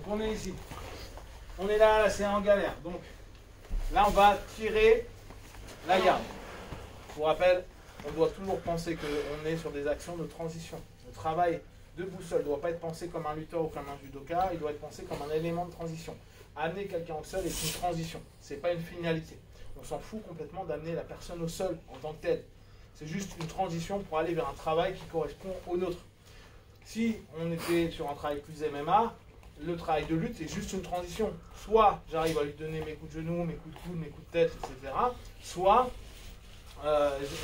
on est ici. On est là, c'est en galère. Donc là, on va tirer la garde. Je vous rappelle, on doit toujours penser qu'on est sur des actions de transition. Le travail de boussole ne doit pas être pensé comme un lutteur ou comme un judoka, il doit être pensé comme un élément de transition. Amener quelqu'un au sol est une transition, ce n'est pas une finalité. On s'en fout complètement d'amener la personne au sol en tant que telle. C'est juste une transition pour aller vers un travail qui correspond au nôtre. Si on était sur un travail plus MMA, le travail de lutte est juste une transition. Soit j'arrive à lui donner mes coups de genoux, mes coups de coude, mes coups de tête, etc. Soit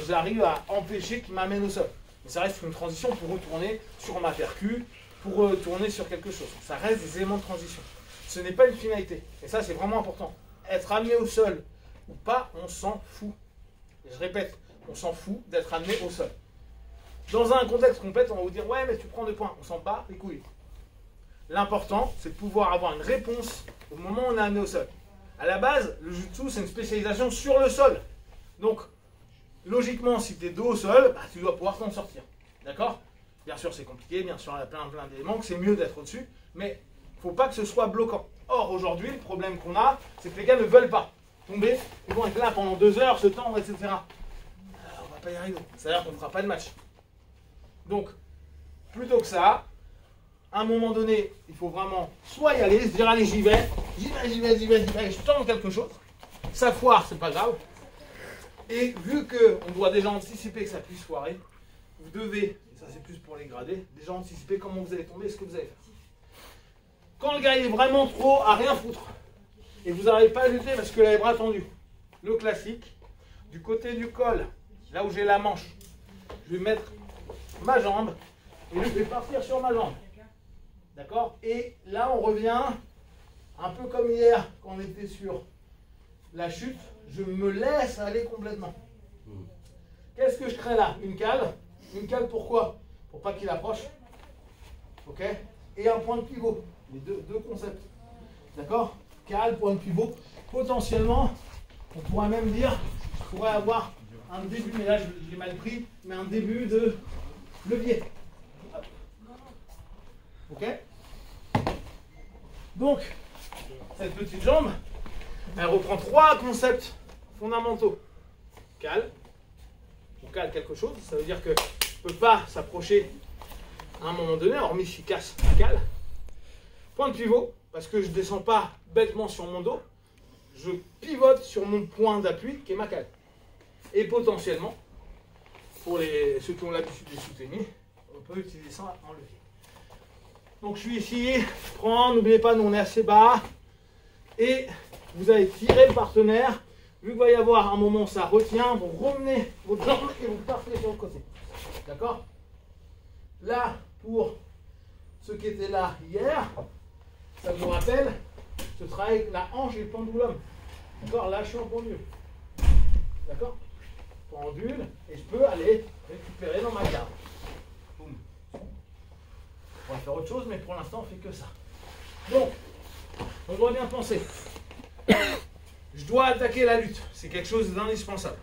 j'arrive à empêcher qu'il m'amène au sol. Mais ça reste une transition pour retourner sur ma percu, pour retourner sur quelque chose. Ça reste des éléments de transition. Ce n'est pas une finalité. Et ça, c'est vraiment important. Être amené au sol ou pas, on s'en fout. Et je répète, on s'en fout d'être amené au sol. Dans un contexte complet, on va vous dire « Ouais, mais tu prends 2 points. » On s'en bat les couilles. L'important, c'est de pouvoir avoir une réponse au moment où on est amené au sol. À la base, le jutsu, c'est une spécialisation sur le sol. Donc, logiquement, si tu es dos au sol, bah, tu dois pouvoir t'en sortir. D'accord? Bien sûr, c'est compliqué. Bien sûr, il y a plein d'éléments que c'est mieux d'être au-dessus. Mais il ne faut pas que ce soit bloquant. Or, aujourd'hui, le problème qu'on a, c'est que les gars ne veulent pas tomber. Ils vont être là pendant 2 heures, se tendre, etc. On ne va pas y arriver. C'est-à-dire qu'on ne fera pas de match. Donc, plutôt que ça, à un moment donné, il faut vraiment soit y aller, se dire allez, j'y vais, je tente quelque chose. Ça foire, c'est pas grave. Et vu qu'on doit déjà anticiper que ça puisse foirer, vous devez, et ça c'est plus pour les gradés, déjà anticiper comment vous allez tomber et ce que vous allez faire. Quand le gars est vraiment trop à rien foutre, et que vous n'arrivez pas à lutter parce que vous avez les bras tendus, le classique, du côté du col, là où j'ai la manche, je vais mettre ma jambe et je vais partir sur ma jambe. D'accord? Et là, on revient un peu comme hier, quand on était sur la chute, je me laisse aller complètement. Qu'est-ce que je crée là? Une cale. Une cale pourquoi? Pour pas qu'il approche. Ok? Et un point de pivot. Les deux concepts. D'accord? Cale, point de pivot. Potentiellement, on pourrait même dire, je pourrais avoir un début, mais là je l'ai mal pris, mais un début de levier. Ok? Donc, cette petite jambe, elle reprend 3 concepts fondamentaux. Cale, on cale quelque chose, ça veut dire que je ne peux pas s'approcher à un moment donné, hormis s'il casse la cale. Point de pivot, parce que je ne descends pas bêtement sur mon dos, je pivote sur mon point d'appui qui est ma cale. Et potentiellement, pour ceux qui ont l'habitude de soutenir, on peut utiliser ça en levier. Donc je suis ici, je prends, n'oubliez pas, nous on est assez bas. Et vous allez tirer le partenaire. Vu qu'il va y avoir un moment où ça retient, vous remenez votre jambe et vous partez sur le côté. D'accord? Là, pour ceux qui étaient là hier, ça vous rappelle ce travail avec la hanche et le pendulum. D'accord? Là, je suis en pendule. D'accord? Pendule, et je peux aller récupérer dans ma garde. Boum. On va faire autre chose, mais pour l'instant, on fait que ça. Donc, on doit bien penser. Je dois attaquer la lutte. C'est quelque chose d'indispensable.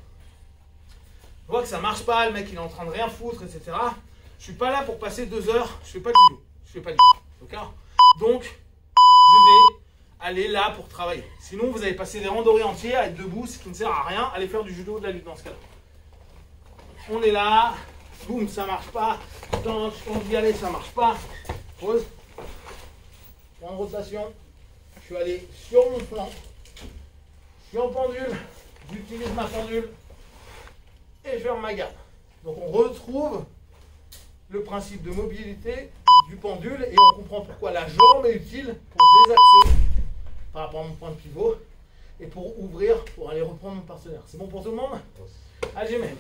Je vois que ça marche pas, le mec il est en train de rien foutre, etc. Je suis pas là pour passer 2 heures. Je fais pas de judo. Je fais pas de judo. D'accord? Donc, je vais aller là pour travailler. Sinon, vous allez passer des randonnées entières à être debout, ce qui ne sert à rien. Allez faire du judo ou de la lutte dans ce cas-là. On est là. Boum, ça marche pas. Quand on dit aller, ça marche pas. Pause. Point de rotation. Je suis allé sur mon flanc. Je suis en pendule. J'utilise ma pendule. Et je ferme ma garde. Donc on retrouve le principe de mobilité du pendule et on comprend pourquoi la jambe est utile pour désaxer par rapport à mon point de pivot et pour ouvrir, pour aller reprendre mon partenaire. C'est bon pour tout le monde? Allez, j'y mets.